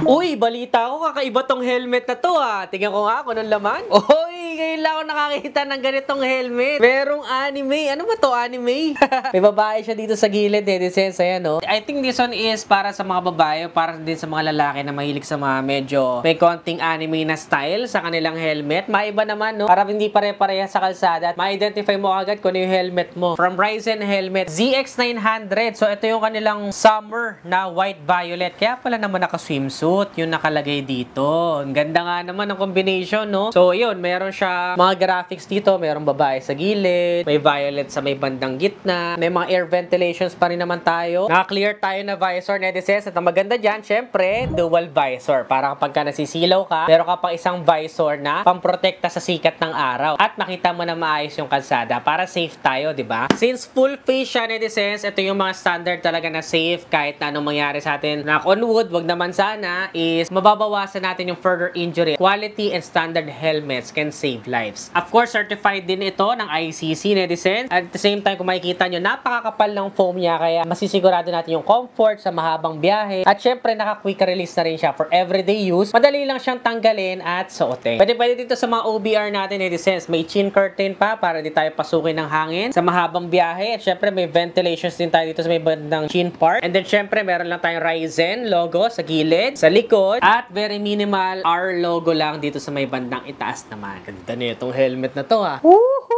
Uy, balita ko, kakaiba tong helmet na to ah. Tingnan ko nga kung anong laman. Uy, ngayon lang ako nakakita ng ganitong helmet. Merong anime. Ano ba to, anime? May babae siya dito sa gilid eh. Desense, ayan no. I think this one is para sa mga babae, para din sa mga lalaki na mahilig sa mga medyo may konting anime na style sa kanilang helmet. Maiba naman no. Para hindi pare-pareha sa kalsada at ma-identify mo agad kung ano yung helmet mo. From Ryzen Helmet ZX900. So ito yung kanilang summer na white violet. Kaya pala naman naka-swimsuit yung nakalagay dito. Ang ganda nga naman ng combination, no? So, yun, meron siya mga graphics dito. Merong babae sa gilid, may violet sa may bandang gitna, may mga air ventilations pa rin naman tayo. Naka-clear tayo na visor, netizens. At ang maganda dyan, syempre, dual visor. Para kapag ka nasisilaw ka, meron ka pang isang visor na pamprotekta sa sikat ng araw. At makita mo na maayos yung kalsada para safe tayo, di ba? Since full face siya, netizens, ito yung mga standard talaga na safe kahit na anong mangyari sa atin. Knock on wood, wag naman sana, is mababawasan natin yung further injury. Quality and standard helmets can save lives. Of course, certified din ito ng ICC, netizens. At the same time, kung makikita nyo, napakakapal ng foam niya, kaya masisigurado natin yung comfort sa mahabang biyahe. At syempre, naka-quick release na rin siya for everyday use. Madali lang siyang tanggalin at suotin. Pwede dito sa mga OBR natin, netizens. May chin curtain pa para di tayo pasukin ng hangin sa mahabang biyahe. At syempre, may ventilations din tayo dito sa may bandang chin part. And then, syempre, meron lang tayong Ryzen logo sa gilid, sa likod, at very minimal R logo lang dito sa may bandang itaas naman. Ganda na itong helmet na to ha. Woohoo!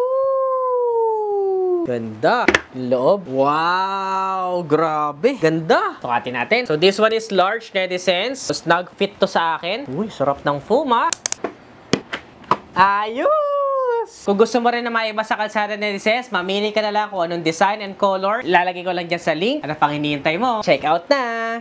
Ganda. Loob. Wow! Grabe. Ganda. Tukatin natin. So this one is large, netizens. So, snug fit to sa akin. Uy, sarap ng foam ha. Ayos! Kung gusto mo rin na maiba sa kalsada, netizens, mamili ka na lang kung anong design and color. Ilalagay ko lang dyan sa link. Ano pang hinihintay mo? Check out na!